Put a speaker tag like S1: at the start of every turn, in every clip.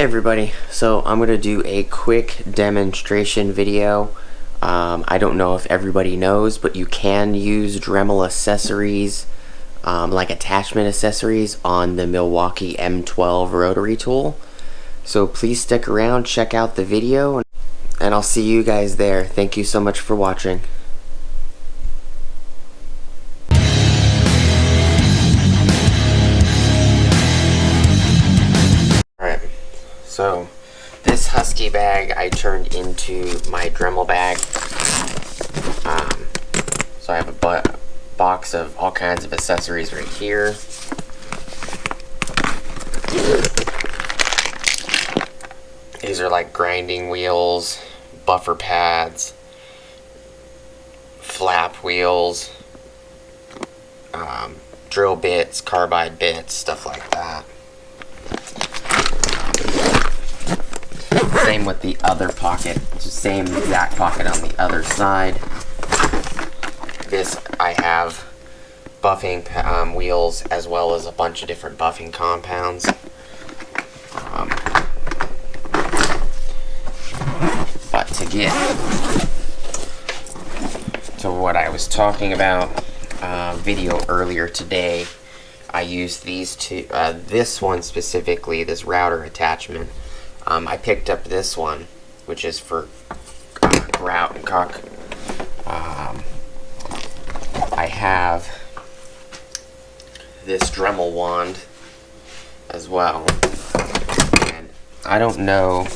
S1: Hey everybody, so I'm going to do a quick demonstration video. I don't know if everybody knows, but you can use Dremel accessories, like attachment accessories, on the Milwaukee M12 Rotary tool. So please stick around, check out the video, and I'll see you guys there. Thank you so much for watching. So this Husky bag I turned into my Dremel bag. So I have a box of all kinds of accessories right here. These are like grinding wheels, buffer pads, flap wheels, drill bits, carbide bits, stuff like that. Same with the other pocket, same exact pocket on the other side. This I have buffing wheels as well as a bunch of different buffing compounds. But to get to what I was talking about, video earlier today, I used these two, this one specifically, this router attachment. I picked up this one, which is for grout and cock. I have this Dremel wand as well, and I don't know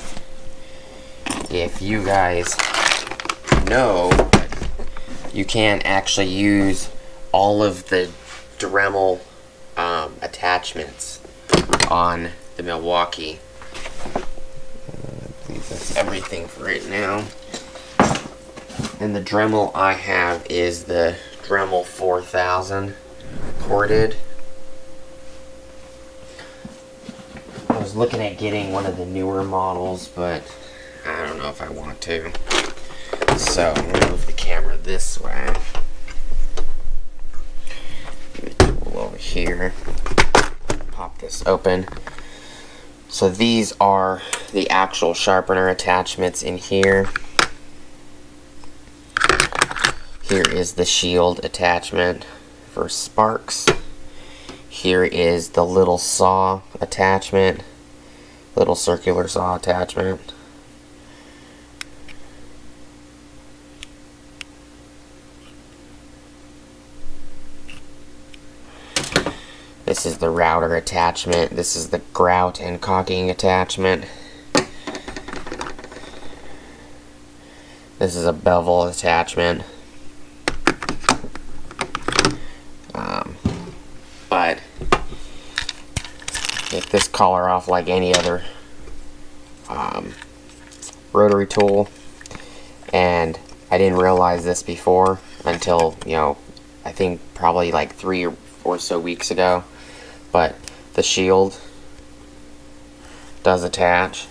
S1: if you guys know, but you can actually use all of the Dremel attachments on the Milwaukee. That's everything for right now. And the Dremel I have is the Dremel 4000 corded. I was looking at getting one of the newer models, but I don't know if I want to. So I'm going to move the camera this way. Move the tool over here. Pop this open. So these are the actual sharpener attachments in here. Here is the shield attachment for sparks. Here is the little saw attachment, little circular saw attachment. This is the router attachment. This is the grout and caulking attachment. This is a bevel attachment. But take this collar off like any other rotary tool. And I didn't realize this before until, I think probably like 3 or so weeks ago. But the shield does attach.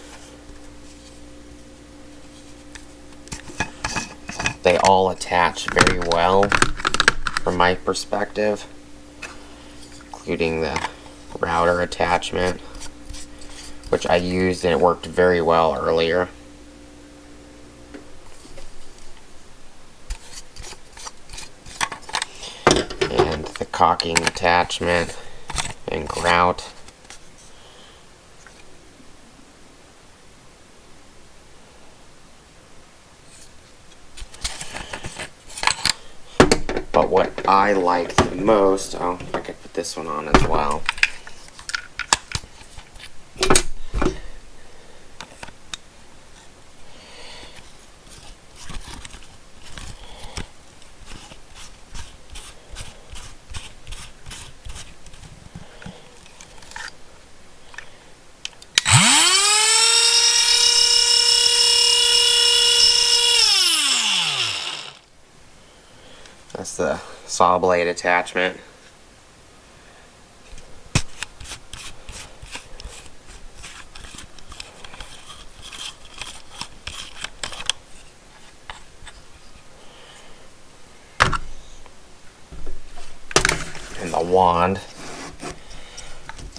S1: They all attach very well from my perspective, including the router attachment, which I used and it worked very well earlier. And the caulking attachment and grout. But what I like the most, I could put this one on as well. That's the saw blade attachment. And the wand.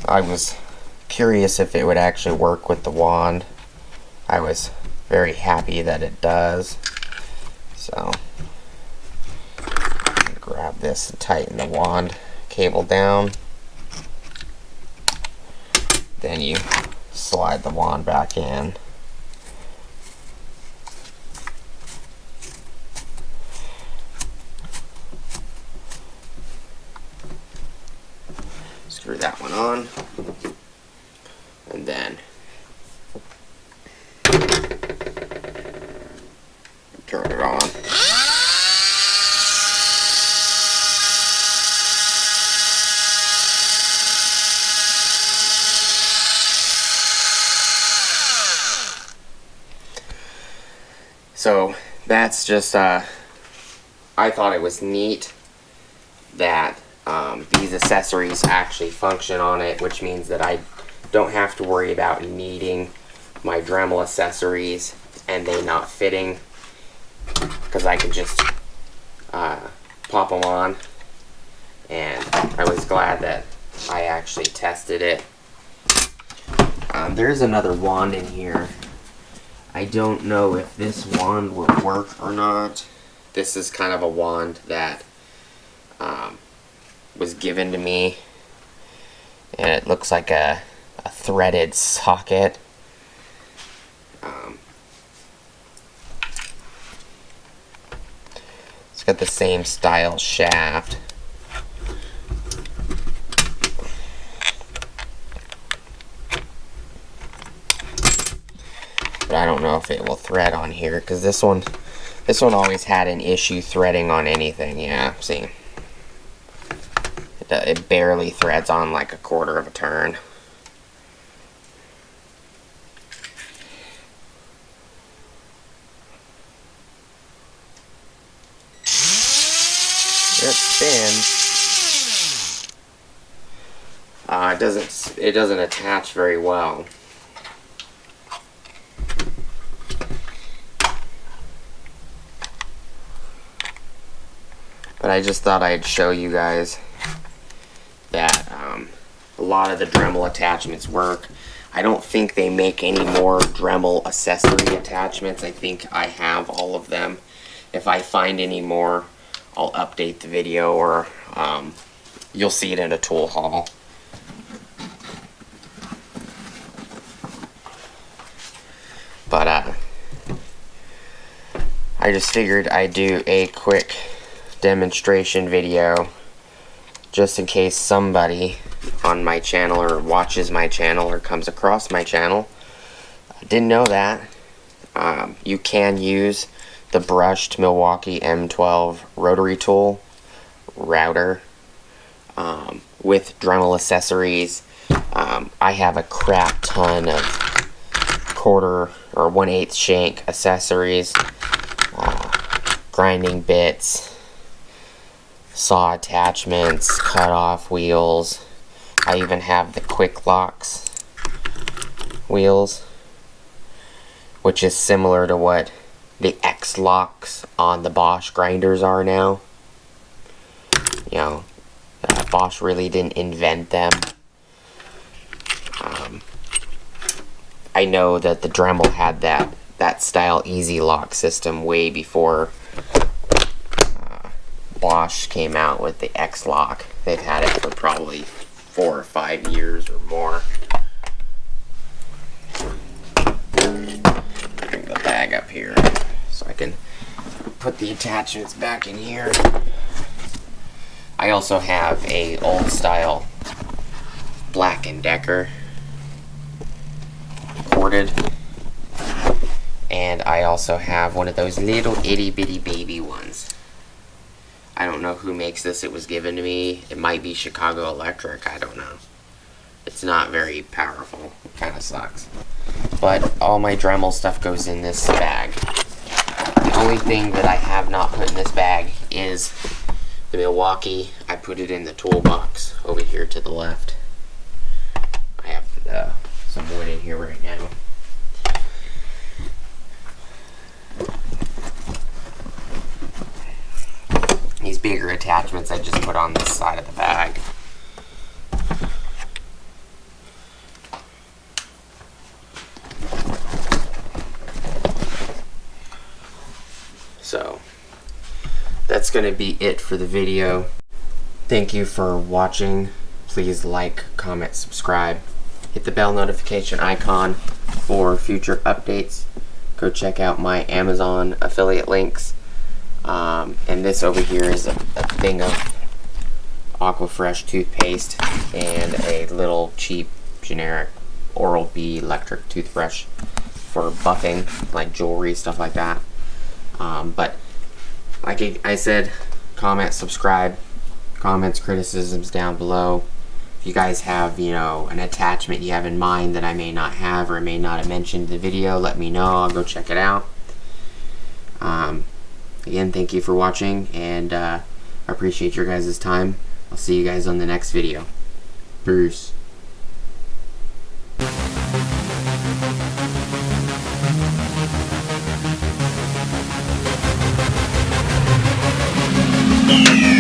S1: I was curious if it would actually work with the wand. I was very happy that it does. So, grab this and tighten the wand cable down. Then you slide the wand back in. Screw that one on, and then turn it on. So that's just, I thought it was neat that these accessories actually function on it, which means that I don't have to worry about needing my Dremel accessories and they not fitting, because I can just pop them on. And I was glad that I actually tested it. There's another wand in here. I don't know if this wand will work or not. This is kind of a wand that was given to me, and it looks like a threaded socket. It's got the same style shaft. But I don't know if it will thread on here, because this one always had an issue threading on anything. Yeah, see, it barely threads on like a quarter of a turn. It spins. It doesn't attach very well. But I just thought I'd show you guys that a lot of the Dremel attachments work. I don't think they make any more Dremel accessory attachments. I think I have all of them. If I find any more, I'll update the video, or you'll see it in a tool haul. But I just figured I'd do a quick demonstration video just in case somebody on my channel or watches my channel or comes across my channel didn't know that. You can use the brushed Milwaukee M12 Rotory tool router with Dremel accessories. I have a crap ton of 1/4 or 1/8 shank accessories, grinding bits, saw attachments, cut off wheels. I even have the quick locks wheels, which is similar to what the X locks on the Bosch grinders are now. You know, Bosch really didn't invent them. I know that the Dremel had that style easy lock system way before Bosch came out with the X lock. They've had it for probably 4 or 5 years or more. Bring the bag up here so I can put the attachments back in here. I also have a old style Black & Decker corded, and I also have one of those little itty bitty baby ones. I don't know who makes this. It was given to me. It might be Chicago Electric. I don't know. It's not very powerful. It kind of sucks. But all my Dremel stuff goes in this bag. The only thing that I have not put in this bag is the Milwaukee. I put it in the toolbox over here to the left. I have some wood in here right now. These bigger attachments I just put on this side of the bag. that's going to be it for the video. Thank you for watching. Please like, comment, subscribe. Hit the bell notification icon for future updates. Go check out my Amazon affiliate links. And this over here is a thing of Aquafresh toothpaste and a little cheap generic Oral-B electric toothbrush for buffing, like jewelry, stuff like that. But like I said, comment, subscribe, comments, criticisms down below. If you guys have, you know, an attachment you have in mind that I may not have or may not have mentioned in the video, let me know. I'll go check it out. Again, thank you for watching, and I appreciate your guys' time. I'll see you guys on the next video. Peace. Yeah.